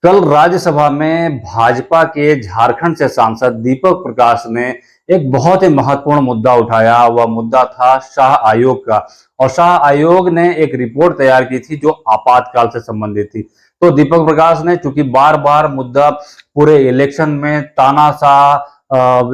कल राज्यसभा में भाजपा के झारखंड से सांसद दीपक प्रकाश ने एक बहुत ही महत्वपूर्ण मुद्दा उठाया। वह मुद्दा था शाह आयोग का। और शाह आयोग ने एक रिपोर्ट तैयार की थी जो आपातकाल से संबंधित थी। तो दीपक प्रकाश ने, चूंकि बार बार मुद्दा पूरे इलेक्शन में तानाशाह,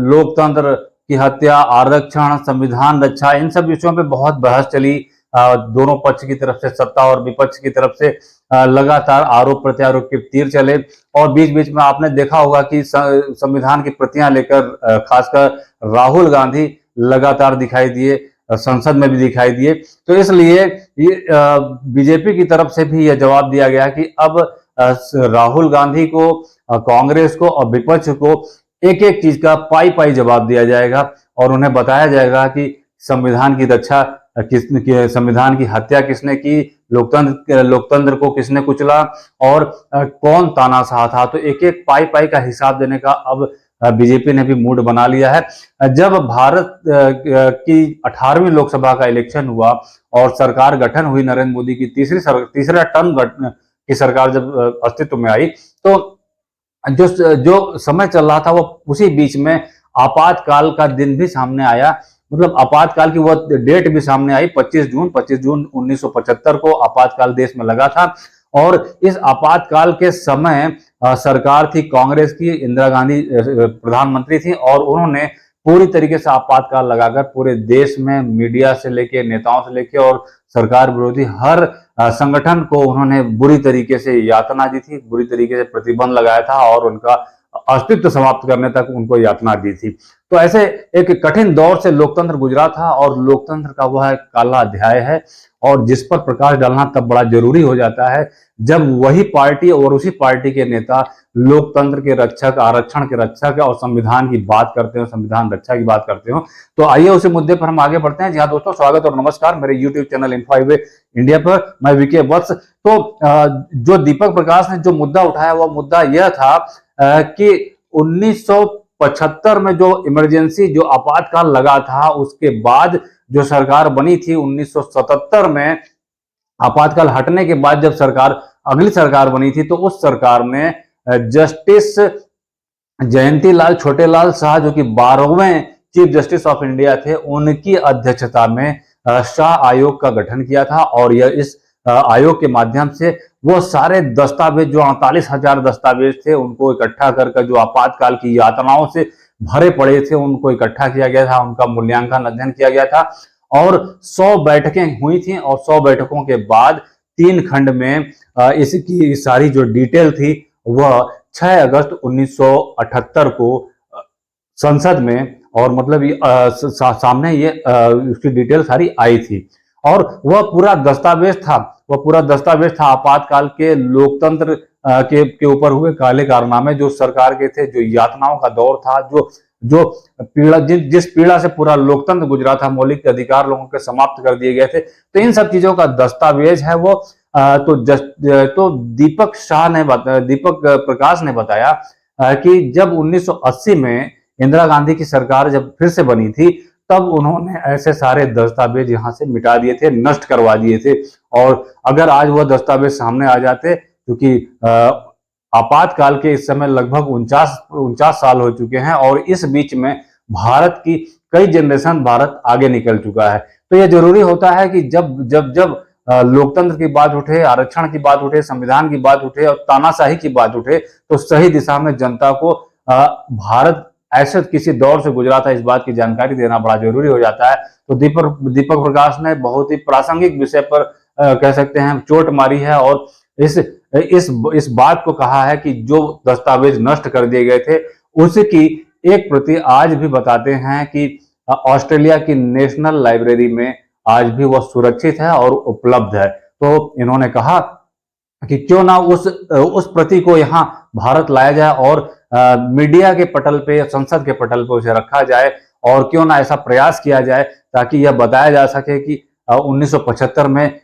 लोकतंत्र की हत्या, आरक्षण, संविधान रक्षा, इन सब विषयों पे बहुत बहस चली। दोनों पक्ष की तरफ से, सत्ता और विपक्ष की तरफ से लगातार आरोप प्रत्यारोप के तीर चले। और बीच बीच में आपने देखा होगा कि संविधान की प्रतियां लेकर खासकर राहुल गांधी लगातार दिखाई दिए, संसद में भी दिखाई दिए। तो इसलिए बीजेपी की तरफ से भी यह जवाब दिया गया कि अब राहुल गांधी को, कांग्रेस को और विपक्ष को एक एक चीज का पाई पाई जवाब दिया जाएगा और उन्हें बताया जाएगा कि संविधान की रक्षा किसने, संविधान की हत्या किसने की, लोकतंत्र को किसने कुचला और कौन तानाशाह था। तो एक एक पाई पाई का हिसाब देने का अब बीजेपी ने भी मूड बना लिया है। जब भारत की 18वीं लोकसभा का इलेक्शन हुआ और सरकार गठन हुई, नरेंद्र मोदी की तीसरा टर्म की सरकार जब अस्तित्व में आई, तो जो जो समय चल रहा था वो उसी बीच में आपातकाल का दिन भी सामने आया। मतलब आपातकाल की वो डेट भी सामने आई, 25 जून 1975 को आपातकाल देश में लगा था। और इस आपातकाल के समय सरकार थी कांग्रेस की, इंदिरा गांधी प्रधानमंत्री थी और उन्होंने पूरी तरीके से आपातकाल लगाकर पूरे देश में मीडिया से लेके, नेताओं से लेके और सरकार विरोधी हर संगठन को उन्होंने बुरी तरीके से यातना दी थी, बुरी तरीके से प्रतिबंध लगाया था और उनका अस्तित्व समाप्त करने तक उनको यातना दी थी। तो ऐसे एक कठिन दौर से लोकतंत्र गुजरा था और लोकतंत्र का वह काला अध्याय है और जिस पर प्रकाश डालना तब बड़ा जरूरी हो जाता है जब वही पार्टी और उसी पार्टी के नेता लोकतंत्र के रक्षक, आरक्षण के रक्षक और संविधान की बात करते हो, संविधान रक्षा की बात करते हो। तो आइए उसी मुद्दे पर हम आगे बढ़ते हैं। जी हाँ दोस्तों, स्वागत और नमस्कार मेरे YouTube channel info highway India पर। मैं वीके वत्स। तो जो दीपक प्रकाश ने जो मुद्दा उठाया वह मुद्दा यह था कि 1975 में जो इमरजेंसी, जो आपातकाल लगा था, उसके बाद जो सरकार बनी थी 1977 में, आपातकाल हटने के बाद जब सरकार, अगली सरकार बनी थी, तो उस सरकार ने जस्टिस जयंतीलाल छोटेलाल शाह, जो कि 12वें चीफ जस्टिस ऑफ इंडिया थे, उनकी अध्यक्षता में शाह आयोग का गठन किया था। और यह इस आयोग के माध्यम से वो सारे दस्तावेज, जो 48,000 दस्तावेज थे, उनको इकट्ठा कर जो आपातकाल की यातनाओं से भरे पड़े थे, उनको इकट्ठा किया गया था, उनका मूल्यांकन अध्ययन किया गया था। और 100 बैठकें हुई थी और 100 बैठकों के बाद 3 खंड में इसकी सारी जो डिटेल थी वह 6 अगस्त 1978 को संसद में, और मतलब सामने ये उसकी डिटेल सारी आई थी। और वह पूरा दस्तावेज था आपातकाल के लोकतंत्र के ऊपर हुए काले कारनामे जो सरकार के थे, जो यातनाओं का दौर था, जो पीड़ा, जिस पीड़ा से पूरा लोकतंत्र गुजरा था, मौलिक अधिकार लोगों के समाप्त कर दिए गए थे। तो इन सब चीजों का दस्तावेज है वो। तो दीपक प्रकाश ने बताया कि जब 1980 में इंदिरा गांधी की सरकार जब फिर से बनी थी, तब उन्होंने ऐसे सारे दस्तावेज यहां से मिटा दिए थे, नष्ट करवा दिए थे। और अगर आज वह दस्तावेज सामने आ जाते, क्योंकि आपातकाल के इस समय लगभग 49 साल हो चुके हैं और इस बीच में भारत की कई जनरेशन, भारत आगे निकल चुका है। तो यह जरूरी होता है कि जब जब जब लोकतंत्र की बात उठे, आरक्षण की बात उठे, संविधान की बात उठे और तानाशाही की बात उठे, तो सही दिशा में जनता को भारत ऐसे किसी दौर से गुजरा था, इस बात की जानकारी देना बड़ा जरूरी हो जाता है। तो दीपक प्रकाश ने बहुत ही प्रासंगिक विषय पर कह सकते हैं चोट मारी है और इस बात को कहा है कि जो दस्तावेज नष्ट कर दिए गए थे उसकी एक प्रति आज भी बताते हैं कि ऑस्ट्रेलिया की नेशनल लाइब्रेरी में आज भी वह सुरक्षित है और उपलब्ध है। तो इन्होंने कहा कि क्यों ना उस प्रति को यहाँ भारत लाया जाए और मीडिया के पटल पे, संसद के पटल पे उसे रखा जाए, और क्यों ना ऐसा प्रयास किया जाए ताकि यह बताया जा सके कि 1975 में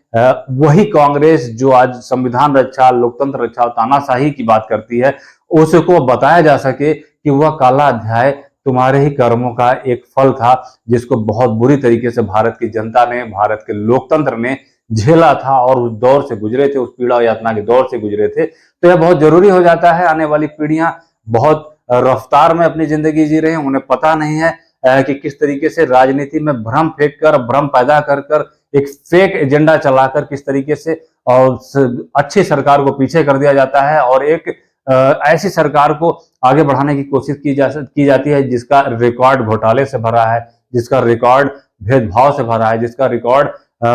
वही कांग्रेस जो आज संविधान रक्षा, लोकतंत्र रक्षा और तानाशाही की बात करती है, उसको बताया जा सके कि वह काला अध्याय तुम्हारे ही कर्मों का एक फल था, जिसको बहुत बुरी तरीके से भारत की जनता ने, भारत के लोकतंत्र ने झेला था और उस दौर से गुजरे थे, उस पीड़ा यातना के दौर से गुजरे थे। तो यह बहुत जरूरी हो जाता है। आने वाली पीढ़ियां बहुत रफ्तार में अपनी जिंदगी जी रहे हैं, उन्हें पता नहीं है कि किस तरीके से राजनीति में भ्रम फेंक कर, भ्रम पैदा कर कर, एक फेक एजेंडा चलाकर किस तरीके से और अच्छी सरकार को पीछे कर दिया जाता है और एक ऐसी सरकार को आगे बढ़ाने की कोशिश की जाती है जिसका रिकॉर्ड घोटाले से भरा है, जिसका रिकॉर्ड भेदभाव से भरा है, जिसका रिकॉर्ड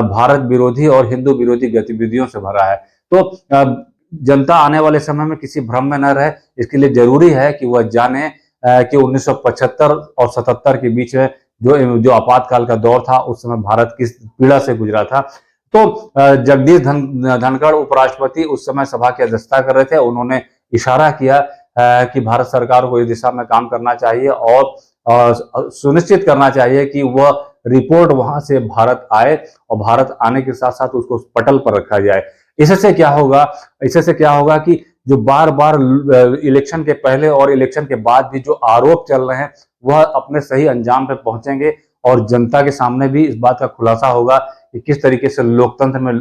भारत विरोधी और हिंदू विरोधी गतिविधियों से भरा है। तो जनता आने वाले समय में किसी भ्रम में न रहे, इसके लिए जरूरी है कि वह जाने कि 1975 और 77 के बीच में जो आपातकाल का दौर था, उस समय भारत किस पीड़ा से गुजरा था। तो जगदीश धनखड़ उपराष्ट्रपति उस समय सभा की अध्यक्षता कर रहे थे। उन्होंने इशारा किया कि भारत सरकार को इस दिशा में काम करना चाहिए और सुनिश्चित करना चाहिए कि वह रिपोर्ट वहां से भारत आए और भारत आने के साथ साथ उसको पटल पर रखा जाए। इससे क्या होगा कि जो बार बार इलेक्शन के पहले और इलेक्शन के बाद भी जो आरोप चल रहे हैं वह अपने सही अंजाम पे पहुंचेंगे और जनता के सामने भी इस बात का खुलासा होगा कि किस तरीके से लोकतंत्र में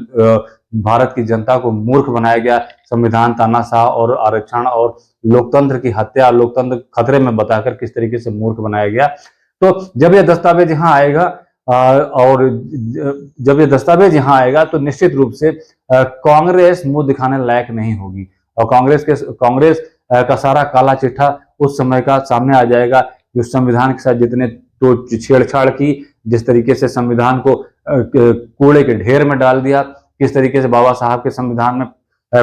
भारत की जनता को मूर्ख बनाया गया, संविधान तानाशाह और आरक्षण और लोकतंत्र की हत्या, लोकतंत्र खतरे में बताकर किस तरीके से मूर्ख बनाया गया। तो जब यह दस्तावेज यहाँ आएगा और जब ये दस्तावेज यहाँ आएगा तो निश्चित रूप से कांग्रेस मुंह दिखाने लायक नहीं होगी और कांग्रेस का सारा काला चिट्ठा उस समय का सामने आ जाएगा। जो संविधान के साथ जितने तो छेड़छाड़ की, जिस तरीके से संविधान को कूड़े के ढेर में डाल दिया, किस तरीके से बाबा साहब के संविधान में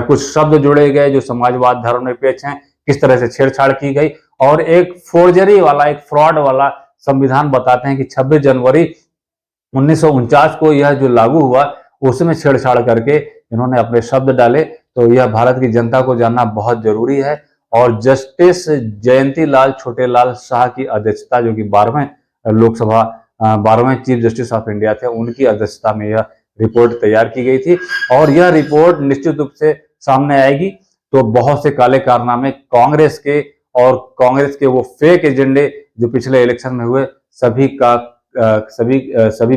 कुछ शब्द जोड़े गए जो समाजवाद धर्मनिरपेक्ष हैं, किस तरह से छेड़छाड़ की गई और एक फोर्जरी वाला, एक फ्रॉड वाला संविधान बताते हैं कि 26 जनवरी 1949 को यह जो लागू हुआ उसमें छेड़छाड़ करके इन्होंने अपने शब्द डाले। तो यह भारत की जनता को जानना बहुत जरूरी है और जस्टिस जयंती लाल छोटेलाल शाह की अध्यक्षता, जो कि 12वें चीफ जस्टिस ऑफ इंडिया थे, उनकी अध्यक्षता में यह रिपोर्ट तैयार की गई थी और यह रिपोर्ट निश्चित रूप से सामने आएगी तो बहुत से काले कारनामे कांग्रेस के वो फेक एजेंडे जो पिछले इलेक्शन में हुए सभी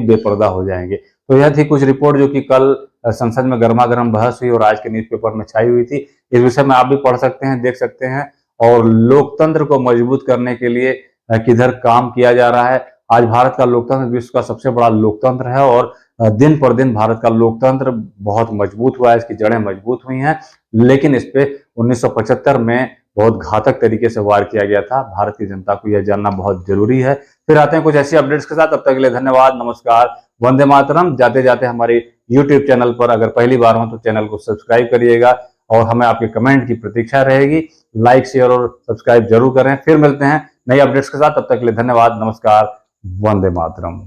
बेपर्दा हो जाएंगे। तो यह थी कुछ रिपोर्ट जो कि कल संसद में गर्मा गर्म बहस हुई और आज के न्यूज़पेपर में छाई हुई थी। इस विषय में आप भी पढ़ सकते हैं, देख सकते हैं और लोकतंत्र को मजबूत करने के लिए किधर काम किया जा रहा है। आज भारत का लोकतंत्र विश्व का सबसे बड़ा लोकतंत्र है और दिन पर दिन भारत का लोकतंत्र बहुत मजबूत हुआ है, इसकी जड़ें मजबूत हुई हैं। लेकिन इस पे 1975 में बहुत घातक तरीके से वार किया गया था। भारत की जनता को यह जानना बहुत जरूरी है। फिर आते हैं कुछ ऐसी अपडेट्स के साथ, तब तक के लिए धन्यवाद, नमस्कार, वंदे मातरम। जाते जाते हमारे YouTube चैनल पर अगर पहली बार हो तो चैनल को सब्सक्राइब करिएगा और हमें आपके कमेंट की प्रतीक्षा रहेगी। लाइक, शेयर और सब्सक्राइब जरूर करें। फिर मिलते हैं नई अपडेट्स के साथ, तब तक के लिए धन्यवाद, नमस्कार, वंदे मातरम।